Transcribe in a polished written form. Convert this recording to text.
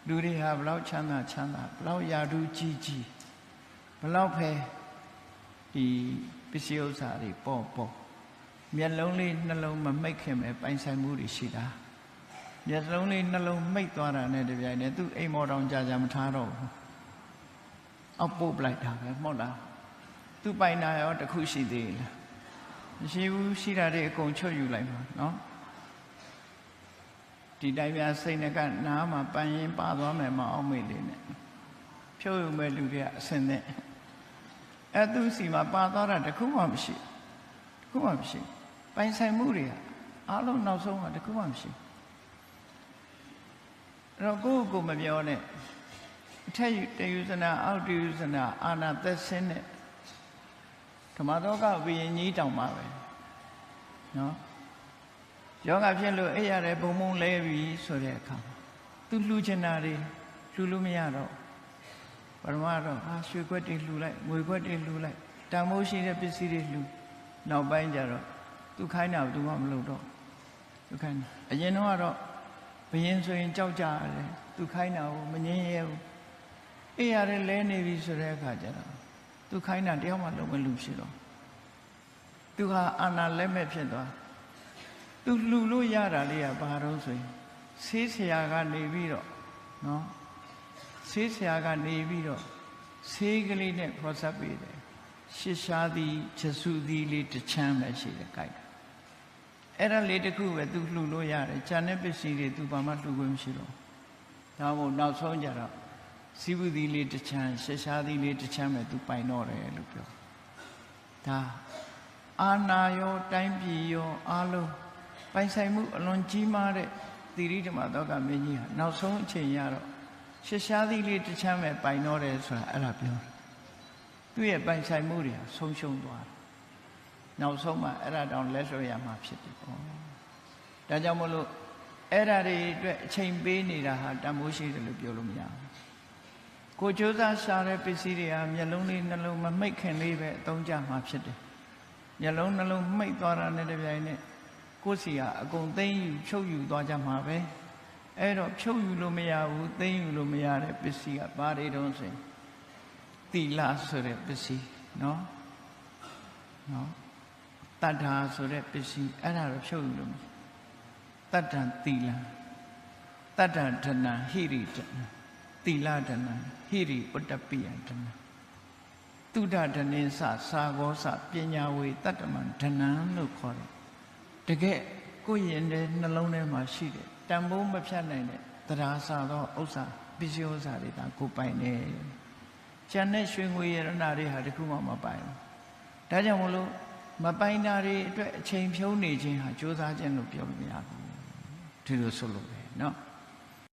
လူတွေဟာဘလောက်ချမ်းသာချမ်းသာဘလောက်ယာတုကြီးကြီးဘလောက်ပဲဒီပစ္စည်းဥစ္စာတွေပေါ့မျက်လုံးလေးနှလုံးမမိတ်ခင်ပဲပိုင်ဆိုင်မှုတွေရှိတာမျက်လုံးလေးနှလုံးမိတ်သွားတာနဲ့တပြိုင်တည်းသူ့အိမ်မော်တောင်ကြာကြာမထားတော့ဘူးအောက်ပုတ်လိုက်တာပဲမဟုတ်လားသူ့ပိုင်နာရောတစ်ခုရှိသေးလားမရှိဘူးရှိတာတွေအကုန်ချုပ်ယူလိုက်မှာနော်ဒီတိုင်းများစိတ်နဲ့ကနားမှာပန်းရင်ပါသွားမယ်မအောင်မေ့လေးနဲ့ဖြုတ်ယူမဲ့လူတွေကအစင်နဲ့အဲ့သူစီမှာပါသွားတာတခုမှမရှိတခုမှမရှိပိုင်ဆိုင်မှုတွေကအားလုံးနောက်ဆုံးကတခုမှမရှိအဲ့တော့ကိုမပြောနဲ့အထက်တယူဇနာအောက်တယူဇနာအာနာသက်ဆင်းနဲ့ဓမ္မတော်ကဝိညာဉ်ကြီးတောင်ပါပဲနော်ယောဂဖြစ်လို့အဲ့ရတဲ့ဘုံဘုံလဲပြီဆိုတဲ့အခါသူလှူချင်တာတွေလှူလို့မရတော့ပရမတော့ရွှေခွက်တွေလှူလိုက်ငွေခွက်တွေလှူလိုက်တန်မိုးရှိတဲ့ပစ္စည်းတွေလှူနောက်ပိုင်းကျတော့သူခိုင်းတာဘယ်သူမှမလုပ်တော့သူခိုင်းတာအရင်တော့ဘယင်းဆိုရင်ကြောက်ကြရတယ်သူခိုင်းတာကိုမငြင်းရဲဘူးအဲ့ရတဲ့လဲနေပြီဆိုတဲ့အခါကျတော့သူခိုင်းတာတယောက်မှလုံးမလူဖြစ်တော့သူဟာအာနာလက်မဲ့ဖြစ်သွားသူလှူလို့ရတာလေးကဘာတော့ဆိုရင်ဆေးဆရာကနေပြီးတော့နော်ဆေးဆရာကနေပြီးတော့ဆေးကလေးနဲ့ခေါ်ဆက်ပေးတယ်ရှစ်ရှားသည်ချက်စုသည်လေးတစ်ချမ်းပဲရှိတယ်ကြိုက်တယ်အဲ့ဒါလေးတစ်ခုပဲသူလှူလို့ရတယ်ဂျန်တဲ့ပစ္စည်းတွေသူဘာမှလှူခွင့်မရှိတော့ဒါမို့နောက်ဆုံးကြတော့စီးပူသည်လေးတစ်ချမ်းရှစ်ရှားသည်လေးတစ်ချမ်းပဲသူပိုင်တော့တယ်လို့ပြောဒါအာနာယောတိုင်းပြည်ယောအားလုံးပိုင်ဆိုင်မှုအလွန်ကြီးမားတဲ့သီရိဓမ္မသောကမင်းကြီးဟာနောက်ဆုံးအချိန်ရတော့ရှစ်ရှားသည်လေးတစ်ချမ်းပဲပိုင်တော့တယ်ဆိုတာအဲ့ဒါပြောတယ်သူ့ရဲ့ပိုင်ဆိုင်မှုတွေဆုံးရှုံးသွားတယ်နောက်ဆုံးမှအဲ့ဒါတောင်လက်လွှတ်ရမှာဖြစ်တယ်ပေါ့ဒါကြောင့်မလို့အဲ့ဒါတွေအတွက်အချိန်ပေးနေတာဟာတန်ဖိုးရှိတယ်လို့ပြောလို့မရဘူးကိုကြိုးစားရှာတဲ့ပစ္စည်းတွေဟာမျက်လုံးလေးနှလုံးမမိတ်ခင်လေးပဲအသုံးချမှာဖြစ်တယ်မျက်လုံးနှလုံးမိတ်သွားတာနဲ့တပြိုင်နက်ကိုယ်စီကအကုန်သိမ်းယူချုပ်ယူသွားကြမှာပဲအဲ့တော့ဖြုတ်ယူလို့မရဘူးသိမ်းယူလို့မရတဲ့ပစ္စည်းကဘာတွေတုံးဆိုရင်သီလဆိုတဲ့ပစ္စည်းနော်တတ္ထာဆိုတဲ့ပစ္စည်းအဲ့ဒါတော့ဖြုတ်ယူလို့မရတတ္တံသီလတတ္တဒနာဟိရိဒနာသီလဒနာဟိရိဥတ္တပိယဒနာတုဒ္ဒဒနေသသာဂောသပညာဝေတတ္တမံဒနံလို့ခေါ်တယ်တကယ်ကိုယ်ရင်တဲ့နှလုံးထဲမှာရှိတယ်တန်ဖိုးမဖြတ်နိုင်တဲ့တရားစာသောဥစ္စာပစ္စည်းဥစ္စာတွေဒါကိုပိုင်နေကျန်တဲ့ရွှေငွေရတနာတွေဟာတခုမှမပိုင်ဘူးဒါကြောင့်မလို့မပိုင်တာတွေအတွက်အချိန်ဖြုံးနေခြင်းဟာကြိုးစားခြင်းလို့ပြောလို့မရဘူးဒီလိုဆိုလို့ပဲเนาะ